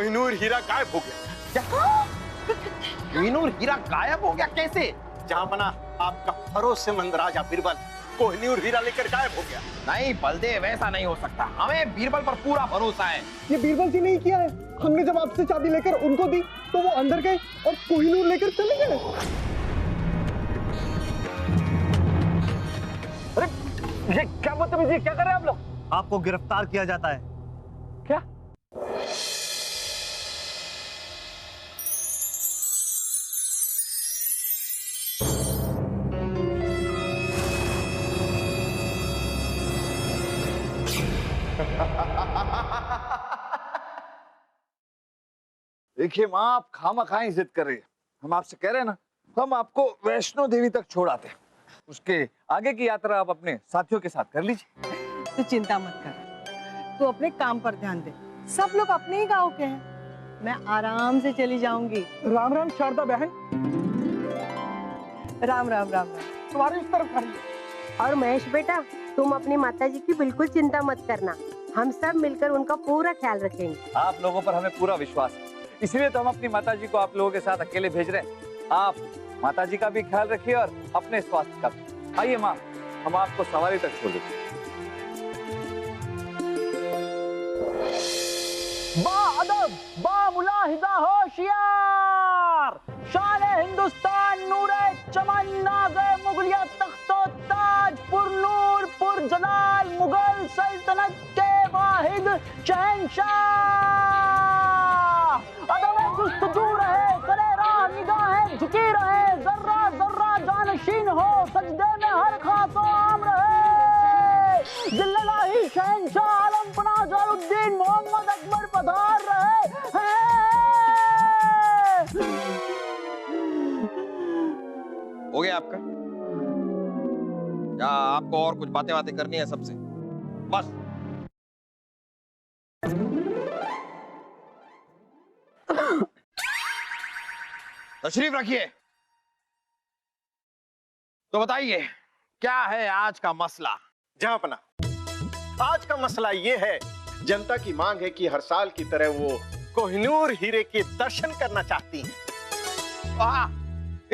कोहिनूर हीरा गायब हो गया। कोहिनूर हीरा गायब हो गया कैसे? जहांपना आपका भरोसेमंद राजा बीरबल कोहिनूर हीरा लेकर गायब हो गया। नहीं बलदेव, ऐसा नहीं हो सकता। हमें बीरबल पर पूरा भरोसा है। ये बीरबल जी ने ही किया है। हमने जब आपसे चाबी लेकर उनको दी तो वो अंदर गए और कोहिनूर लेकर चले गए। अरे ये क्या बदतमीजी, क्या कर रहे हैं आप लोग? आपको गिरफ्तार किया जाता है। क्या? देखिए माँ, आप खामखा जिद कर रही है। हम आपसे कह रहे हैं ना, हम आपको वैष्णो देवी तक छोड़ आते हैं। उसके आगे की यात्रा आप अपने साथियों के साथ कर लीजिए। तू चिंता मत कर, तू अपने काम पर ध्यान दे। सब लोग अपने ही गांव के हैं, मैं आराम से चली जाऊंगी। राम राम शारदा बहन। राम राम राम राम। तुम्हारे इस तरफ खड़ी। और महेश बेटा, तुम अपनी माताजी की बिल्कुल चिंता मत करना। हम सब मिलकर उनका पूरा ख्याल रखेंगे। आप लोगों पर हमें पूरा विश्वास है, इसलिए तो हम अपनी माताजी को आप लोगों के साथ अकेले भेज रहे हैं। आप माताजी का भी ख्याल रखिए और अपने स्वास्थ्य का भी। आइए माँ, हम आपको सवारी तक छोड़ देते हैं। बाअदब, बामुलाहिदा होशियार, शान हिंदुस्तान, नूरे चमन, नाज़े मुगलिया, तख्तो ताज, पुरनूर पुरजलाल, मुगल सल्तनत के वाहिद शहंशाह। अदब जुस्तजू रहे, करे राह निगाहें झुकी रहे, जर्रा जर्रा जानशीन हो, सजदे में हर खासो आम रहे। जिल्ललाही शहंशाह आलम पनाह जालुद्दीन मोहम्मद अकबर पधार रहे हैं। हो गया आपका? या आपको और कुछ बातें करनी है सबसे? बस तशरीफ रखिए। तो बताइए, क्या है आज का मसला? जहांपना, आज का मसला ये है, जनता की मांग है कि हर साल की तरह वो कोहिनूर हीरे के दर्शन करना चाहती हैं। वाह,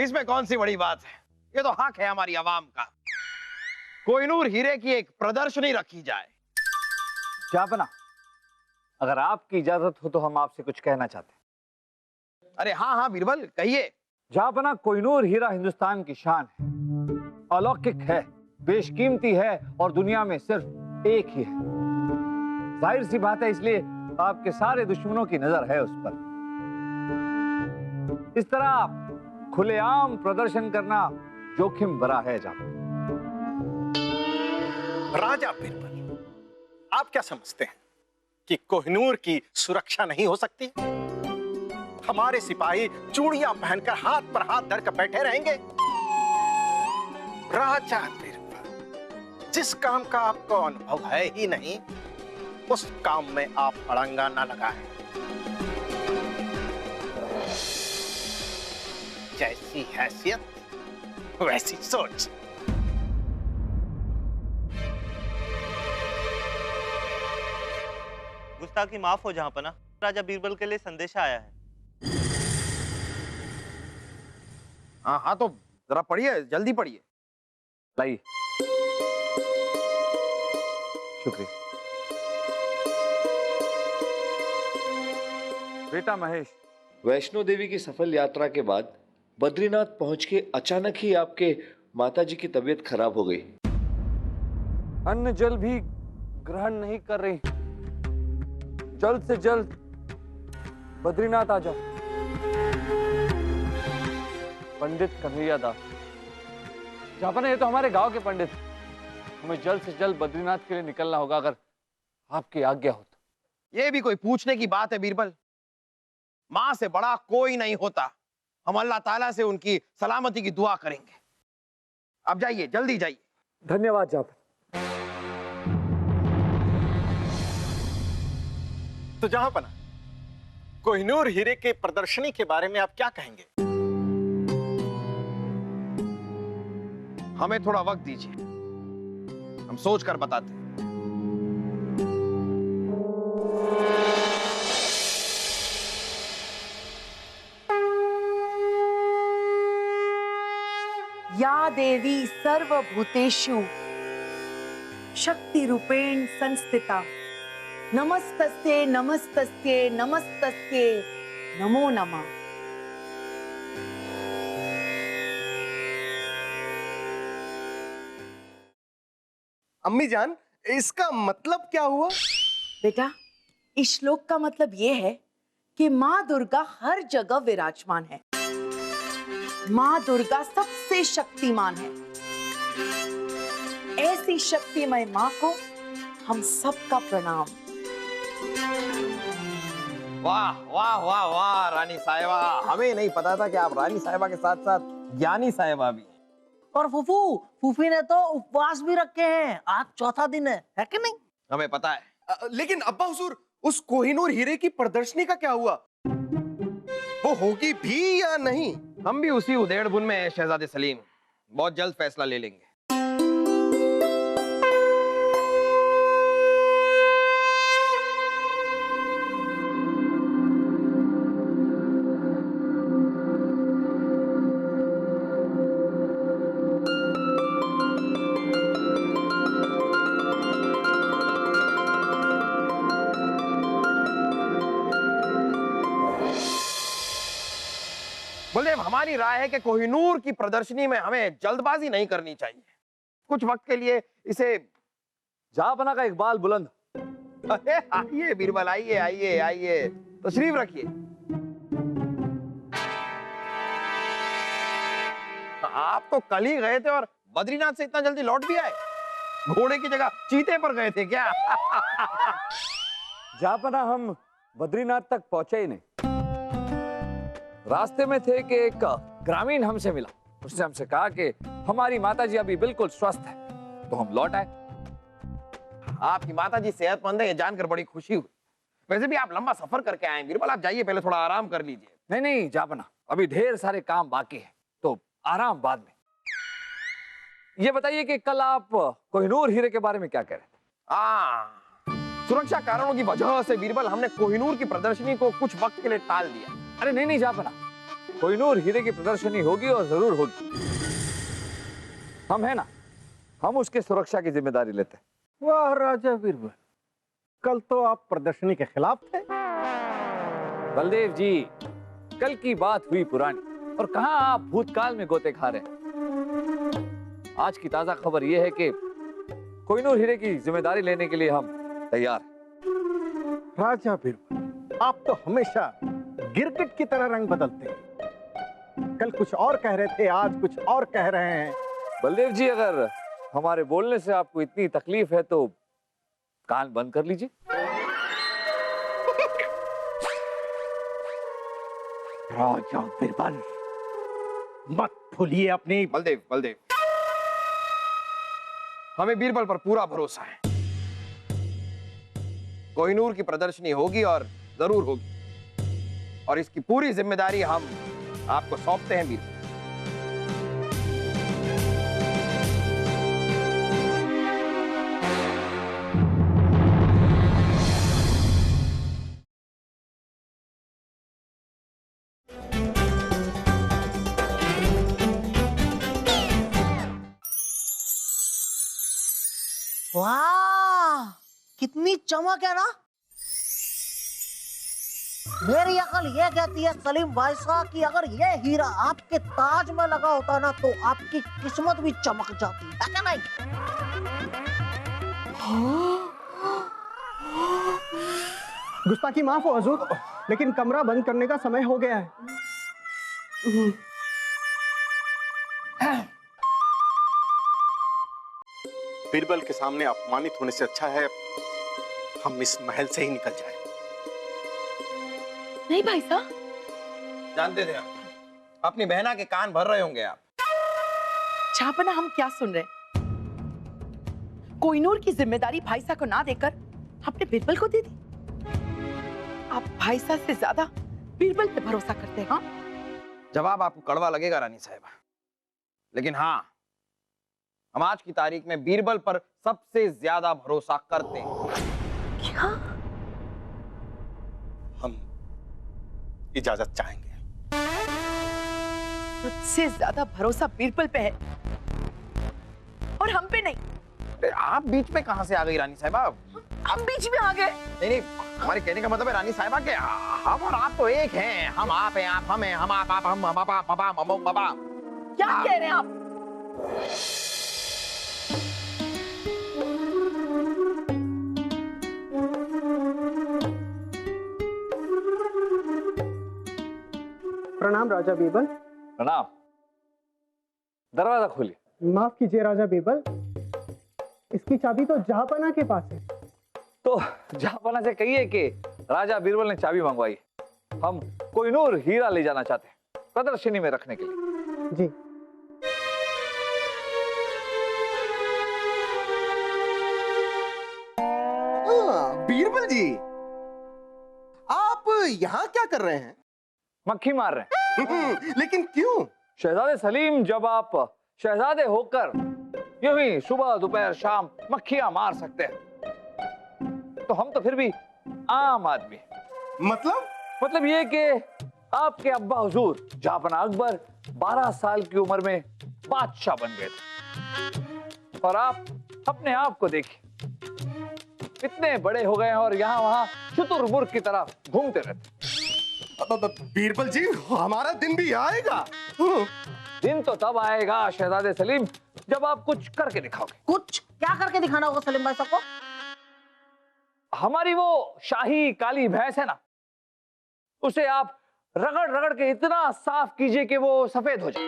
इसमें कौन सी बड़ी बात है? ये तो हक है हमारी आवाम का। कोहिनूर हीरे की एक प्रदर्शनी रखी जाए। जापना, अगर आपकी इजाजत हो तो हम आपसे कुछ कहना चाहते हैं। अरे हाँ हाँ बीरबल, कहिए। जापना, कोहिनूर हीरा हिंदुस्तान की शान है, अलौकिक है, बेशकीमती है और दुनिया में सिर्फ एक ही है। जाहिर सी बात है, इसलिए आपके सारे दुश्मनों की नजर है उस पर। इस तरह खुलेआम प्रदर्शन करना जोखिम भरा है। जापना, राजा बीरबल, आप क्या समझते हैं कि कोहिनूर की सुरक्षा नहीं हो सकती? हमारे सिपाही चूड़ियां पहनकर हाथ पर हाथ धरकर बैठे रहेंगे? राजा बीरबल, जिस काम का आपको अनुभव है ही नहीं, उस काम में आप अड़ंगा न लगाएं। जैसी हैसियत वैसी सोच। गुस्ताखी माफ हो जहांपना, राजा बीरबल के लिए संदेशा आया है। हाँ हाँ, तो जरा पढ़िए, जल्दी पढ़िए। लाइए। शुक्रिया। बेटा महेश, वैष्णो देवी की सफल यात्रा के बाद बद्रीनाथ पहुंच के अचानक ही आपके माताजी की तबीयत खराब हो गई। अन्न जल भी ग्रहण नहीं कर रही। जल्द से जल्द बद्रीनाथ आ जाओ। पंडित कन्हैया दास, जापना, ये तो हमारे गांव के पंडित हैं। हमें जल्द से जल्द बद्रीनाथ के लिए निकलना होगा, अगर आपकी आज्ञा हो तो। ये भी कोई पूछने की बात है बीरबल? मां से बड़ा कोई नहीं होता। हम अल्लाह ताला से उनकी सलामती की दुआ करेंगे। अब जाइए, जल्दी जाइए। धन्यवाद जापना। तो जहांपना, कोहिनूर हीरे के प्रदर्शनी के बारे में आप क्या कहेंगे? हमें थोड़ा वक्त दीजिए, हम सोच कर बताते हैं। या देवी सर्वभूतेषु शक्ति रूपेण संस्थिता नमस्तस्ये नमस्तस्ये नमस्तस्ये नमो नमः। अम्मी जान, इसका मतलब क्या हुआ? बेटा, इस श्लोक का मतलब ये है कि माँ दुर्गा हर जगह विराजमान है। माँ दुर्गा सबसे शक्तिमान है। ऐसी शक्तिमय माँ को हम सबका प्रणाम। वाह वाह वाह वाह रानी साहिबा, हमें नहीं पता था कि आप रानी साहिबा के साथ साथ ज्ञानी साहिबा भी हैं। और फूफी ने तो उपवास भी रखे हैं। आज चौथा दिन है कि नहीं? हमें पता है। लेकिन अब्बा हुजूर, उस कोहिनूर हीरे की प्रदर्शनी का क्या हुआ? वो होगी भी या नहीं? हम भी उसी उधेड़ बुन में हैं शहजादे सलीम। बहुत जल्द फैसला ले लेंगे। बलदेव, हमारी राय है कि कोहिनूर की प्रदर्शनी में हमें जल्दबाजी नहीं करनी चाहिए। कुछ वक्त के लिए इसे जहापना का इकबाल बुलंद। अरे आइए बीरबल, आइए आइए आइए, तशरीफ रखिए। आप तो कल ही गए थे और बद्रीनाथ से इतना जल्दी लौट भी आए। घोड़े की जगह चीते पर गए थे क्या? जहापना हम बद्रीनाथ तक पहुंचे ही नहीं। रास्ते में थे कि एक ग्रामीण हमसे मिला। उसने हमसे कहा कि हमारी माताजी अभी बिल्कुल स्वस्थ है, तो हम लौट आए। आपकी माताजी सेहतमंद है, ये जानकर बड़ी खुशी हुई। वैसे भी आप लंबा सफर करके आए हैं बीरबल, आप जाइए, पहले थोड़ा आराम कर लीजिए। नहीं नहीं जहापना, अभी ढेर सारे काम बाकी है, तो आराम बाद में। ये बताइए कि कल आप कोहिनूर हीरे के बारे में क्या कह रहे थे? सुरक्षा कारणों की वजह से बीरबल हमने कोहिनूर की प्रदर्शनी को कुछ वक्त के लिए टाल दिया। अरे नहीं नहीं जहापना, कोहिनूर हीरे की प्रदर्शनी होगी और जरूर होगी। हम है ना, हम उसके सुरक्षा की जिम्मेदारी लेते हैं। वाह राजा बीरबल, कल तो आप प्रदर्शनी के खिलाफ थे। बलदेव जी, कल की बात हुई पुरानी, और कहां आप भूतकाल में गोते खा रहे हैं। आज की ताजा खबर यह है कि कोहिनूर हीरे की जिम्मेदारी लेने के लिए हम तैयार हैं। राजा बीरबल, आप तो हमेशा गिरगिट की तरह रंग बदलते हैं। कल कुछ और कह रहे थे, आज कुछ और कह रहे हैं। बलदेव जी, अगर हमारे बोलने से आपको इतनी तकलीफ है तो कान बंद कर लीजिए। राजा बीरबल, मत भूलिए अपनी। बलदेव बलदेव, हमें बीरबल पर पूरा भरोसा है। कोहिनूर की प्रदर्शनी होगी और जरूर होगी, और इसकी पूरी जिम्मेदारी हम आपको सौंपते हैं बीरबल। वाह, कितनी चमक है ना। मेरी अकल ये कहती है सलीम भाई साहब कि अगर ये हीरा आपके ताज में लगा होता ना तो आपकी किस्मत भी चमक जाती है क्या नहीं? गुस्ताखी माफ हो हुजूर, लेकिन कमरा बंद करने का समय हो गया है। बीरबल के सामने अपमानित होने से अच्छा है हम इस महल से ही निकल जाएं। नहीं भाई साहब, जानते थे आप, अपनी बहना के कान भर रहे होंगे आप। छापना हम क्या सुन रहे? कोहिनूर की जिम्मेदारी भाई साहब को ना देकर आपने बीरबल को दे दी। आप भाई साहब से ज्यादा बीरबल पे भरोसा करते हैं। हाँ, जवाब आपको कड़वा लगेगा रानी साहिबा, लेकिन हाँ, हम आज की तारीख में बीरबल पर सबसे ज्यादा भरोसा करते हैं। क्या? हम इजाजत चाहेंगे। सबसे ज्यादा भरोसा बीरबल पे है और हम पे नहीं। आप बीच में कहां से आ गई रानी साहिबा? हम बीच में आ गए। नहीं, हमारे कहने का मतलब है रानी साहिबा के हम और आप तो एक हैं। हम आप हैं, आप हम हैं, हम आप हम बाबा। क्या कह रहे हैं आप? प्रणाम राजा बीरबल। प्रणाम। दरवाजा खोलिए। माफ कीजिए राजा बीरबल, इसकी चाबी तो जहांपना के पास है। तो जहांपना से कहिए कि राजा बीरबल ने चाबी मंगवाई। हम कोहिनूर हीरा ले जाना चाहते हैं प्रदर्शनी में रखने के लिए। जी। बीरबल जी, आप यहाँ क्या कर रहे हैं? मक्खी मार रहे हैं। लेकिन क्यों? शहजादे सलीम, जब आप शहजादे होकर यूं ही सुबह दोपहर शाम मक्खियां मार सकते हैं, तो हम तो फिर भी आम आदमी हैं। मतलब ये कि आपके अब्बा हुजूर जहांपना अकबर 12 साल की उम्र में बादशाह बन गए थे, और आप अपने आप को देखिए, इतने बड़े हो गए हैं और यहाँ वहां शुतुरमुर्ग की तरह घूमते रहते। बीरबल जी, हमारा दिन भी आएगा। दिन तो तब आएगा शहजादे सलीम जब आप कुछ करके दिखाओगे। कुछ क्या करके दिखाना होगा सलीम भाई सबको? हमारी वो शाही काली भैंस है ना, उसे आप रगड़ रगड़ के इतना साफ कीजिए कि वो सफेद हो जाए।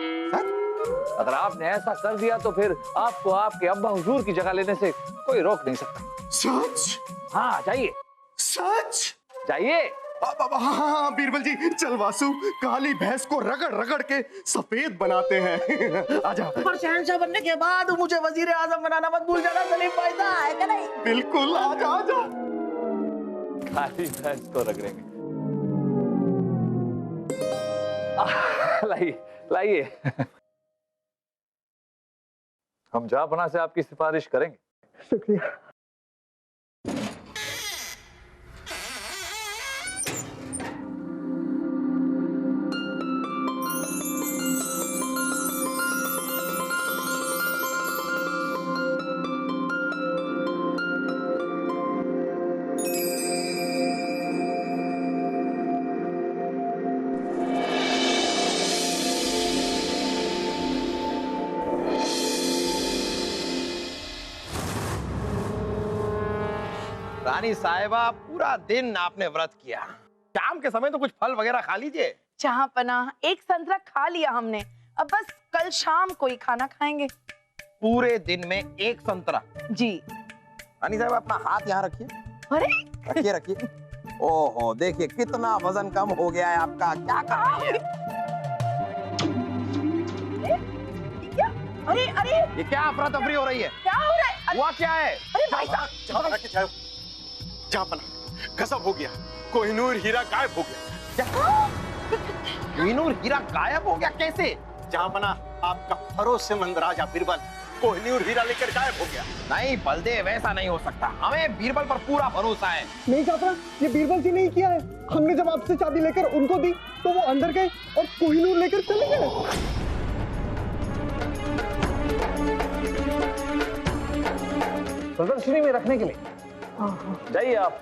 अगर आपने ऐसा कर दिया तो फिर आपको आपके अब्बा हुजूर की जगह लेने से कोई रोक नहीं सकता। सच? हाँ, जाइए। सच? जाइए। हाँ बीरबल जी, चल वासु, काली भैंस को रगड़ रगड़ के सफेद बनाते हैं। आजा। पर शहंशाह बनने के बाद मुझे वजीर आजम बनाना मत भूल जाना सलीम भाई साहब, है क्या नहीं? बिल्कुल, आजा आजा। काली भैंस को रगड़ेंगे। लाइए लाइए। हम जहांपना से आपकी सिफारिश करेंगे। शुक्रिया। रानी साहिबा, पूरा दिन आपने व्रत किया, शाम के समय तो कुछ फल वगैरह खा लीजिए। जहांपना, एक संतरा खा लिया हमने, अब बस कल शाम को ही खाना खाएंगे। पूरे दिन में एक संतरा? जी। रानी साहिबा, अपना हाथ यहाँ रखिए। अरे रखिए रखिए। ओहो, देखिए कितना वजन कम हो गया है आपका। क्या कर रही है? अरे अरे, ये क्या अफरा तफरी हो रही है? क्या हो रहा है? हुआ क्या है? अरे भाई साहब, जहांपना, गजब हो गया, कोहिनूर हीरा गायब हो गया। कोहिनूर हीरा गायब हो गया? कैसे? जहांपना, आपका भरोसेमंद राजा बीरबल कोहिनूर हीरा लेकर गायब हो गया। नहीं बलदेव, ऐसा नहीं हो सकता, हमें बीरबल पर पूरा भरोसा है। नहीं जहांपना, ये बीरबल जी ने ही किया है। हमने जब आपसे चाबी लेकर उनको दी तो वो अंदर गए और कोहिनूर लेकर चले गए। प्रदर्शनी में रखने के लिए। जाइए आप,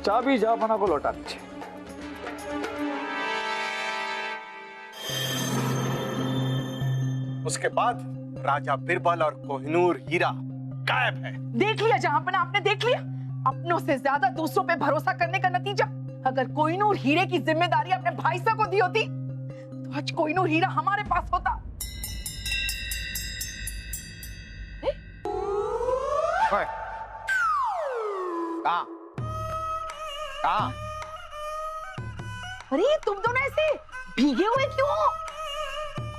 चाबी जहांपना को लौटा दीजिए। उसके बाद राजा बीरबल और कोहिनूर हीरा गायब है। देख लिया जहांपना, आपने देख लिया, अपनों से ज्यादा दूसरों पे भरोसा करने का नतीजा। अगर कोहिनूर हीरे की जिम्मेदारी अपने भाई साहब को दी होती तो आज कोहिनूर हीरा हमारे पास होता। कहाँ? कहाँ? अरे तुम दोनों ऐसे भीगे हुए क्यों हो?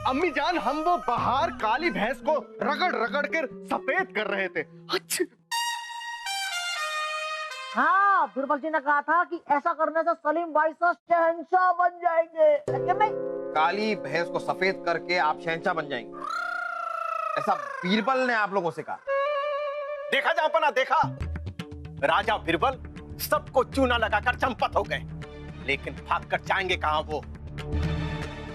अम्मी जान, हम वो बाहर काली भैंस को रगड़ रगड़ कर सफेद कर रहे थे। अच्छा। हाँ, बीरबल जी ने कहा था कि ऐसा करने से सलीम भाई साहब शहंशाह बन जाएंगे, है क्या नहीं? काली भैंस को सफेद करके आप शहंशाह बन जाएंगे, ऐसा बीरबल ने आप लोगों से कहा। देखा जहांपना, देखा, राजा बीरबल सबको चूना लगाकर चंपत हो गए, लेकिन भागकर जाएंगे कहां वो?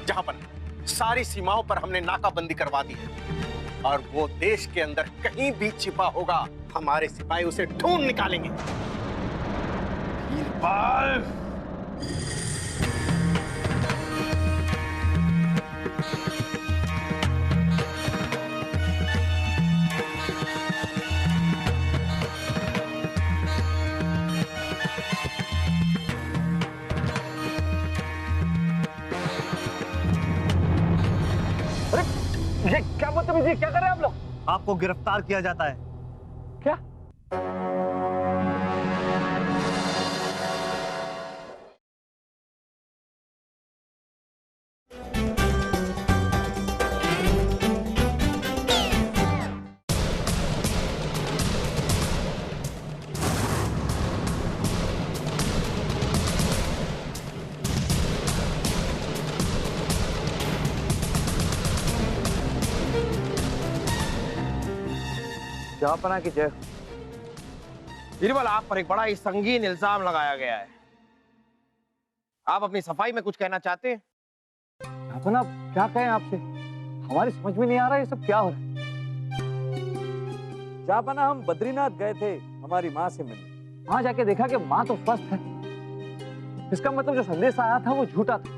जहांपना, सारी सीमाओं पर हमने नाकाबंदी करवा दी है और वो देश के अंदर कहीं भी छिपा होगा, हमारे सिपाही उसे ढूंढ निकालेंगे। बीरबल! ये क्या बदतमीजी, क्या कर रहे हैं आप लोग? आपको गिरफ्तार किया जाता है। क्या? जापना की जय। बीरबल, आप पर एक बड़ा ही संगीन इल्जाम लगाया गया है। आप अपनी सफाई में कुछ कहना चाहते हैं? जापना, क्या कहें आपसे, हमारी समझ में नहीं आ रहा ये सब क्या हो रहा है। जापना, हम बद्रीनाथ गए थे हमारी माँ से मिलने। वहां जाके देखा कि माँ तो स्वस्थ है। इसका मतलब जो संदेश आया था वो झूठा था।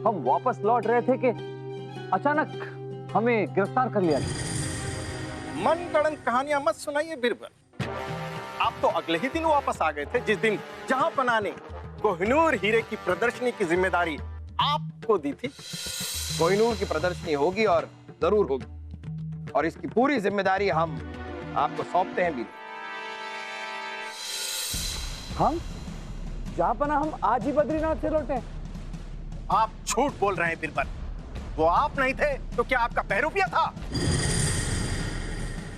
हम वापस लौट रहे थे कि अचानक हमें गिरफ्तार कर लिया गया। मनगढ़ंत कहानियां मत सुनाइए बीरबल। आप तो अगले ही दिन वापस आ गए थे, जिस दिन जहांपना ने कोहिनूर हीरे की प्रदर्शनी की जिम्मेदारी आपको दी थी। कोहिनूर की प्रदर्शनी होगी और जरूर होगी, और इसकी पूरी जिम्मेदारी हम आपको सौंपते हैं बीरबल। हम जापना, हम आज ही बद्रीनाथ से लौटे। आप झूठ बोल रहे हैं बीरबल। वो आप नहीं थे तो क्या आपका बहरूपिया था?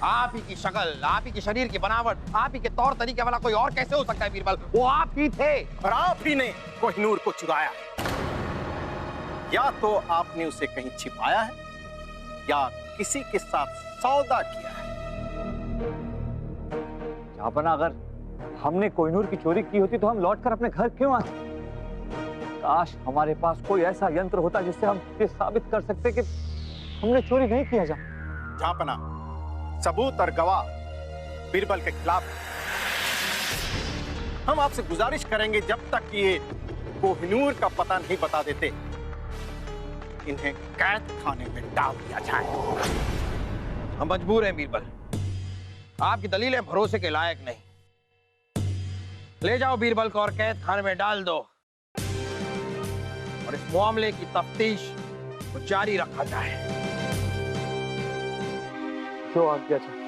आप ही की शक्ल, आप ही के शरीर की बनावट, आप ही के तौर तरीके वाला कोई और कैसे हो सकता है बीरबल? वो आप ही थे। और आप ही ने कोहिनूर को चुराया। या तो आपने उसे कहीं छिपाया है या किसी के साथ सौदा किया है। जापना, अगर हमने कोहिनूर की चोरी की होती तो हम लौटकर अपने घर क्यों आते? काश हमारे पास कोई ऐसा यंत्र होता जिससे हम ये साबित कर सकते कि हमने चोरी नहीं किया। जापना, सबूत और गवाह बीरबल के खिलाफ। हम आपसे गुजारिश करेंगे, जब तक ये कोहिनूर का पता नहीं बता देते, इन्हें कैद खाने में डाल दिया जाए। हम मजबूर हैं बीरबल, आपकी दलीलें भरोसे के लायक नहीं। ले जाओ बीरबल को और कैद खाने में डाल दो, और इस मामले की तफ्तीश को जारी रखा जाए। जो आज्ञा चाहे।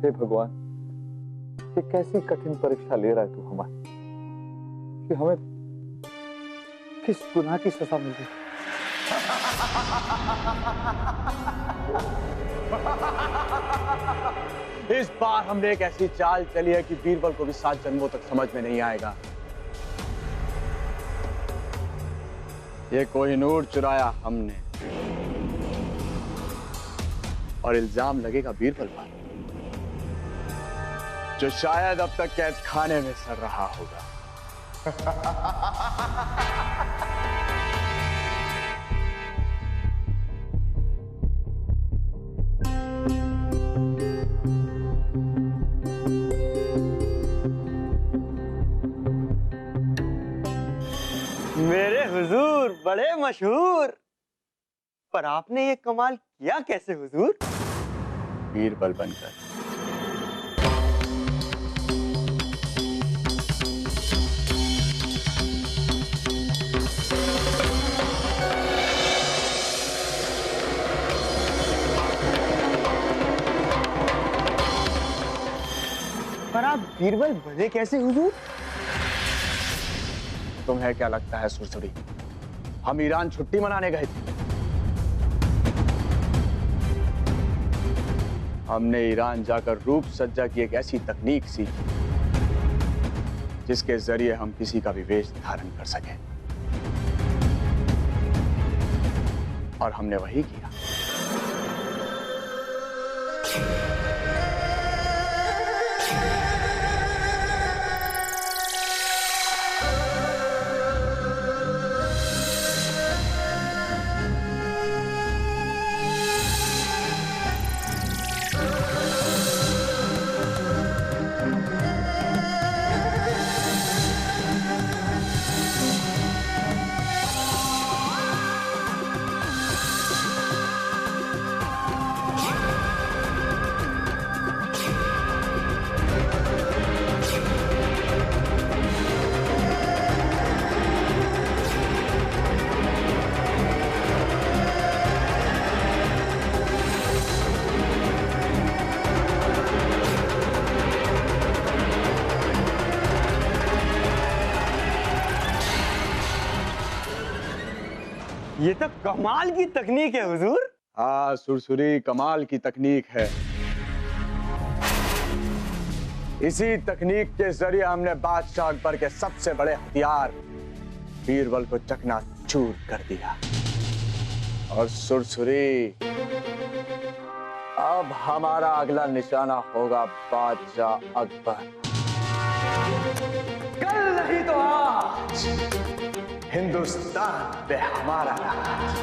हे भगवान, ये कैसी कठिन परीक्षा ले रहा है तू हमारी, कि हमें किस गुनाह की सजा मिल रही है। इस बार हमने एक ऐसी चाल चली है कि बीरबल को भी 7 जन्मों तक समझ में नहीं आएगा। ये कोहिनूर चुराया हमने, और इल्जाम लगेगा बीरबल पर, जो शायद अब तक कैद खाने में सड़ रहा होगा। मेरे हुजूर बड़े मशहूर, पर आपने ये कमाल किया कैसे हुजूर? बीरबल बनकर। पर आप बीरबल बने कैसे हुजूर? तुम्हें क्या लगता है सुरसुरी, हम ईरान छुट्टी मनाने गए थे? हमने ईरान जाकर रूप सज्जा की एक ऐसी तकनीक सीखी जिसके जरिए हम किसी का भी वेश धारण कर सकें। और हमने वही किया। ये तो कमाल की तकनीक है हुजूर। हाँ सुरसुरी, कमाल की तकनीक है। इसी तकनीक के जरिए हमने बादशाह अकबर के सबसे बड़े हथियार बीरबल को चकनाचूर कर दिया। और सुरसुरी, अब हमारा अगला निशाना होगा बादशाह अकबर। कल नहीं तो आज हिंदुस्तान पे हमारा राज।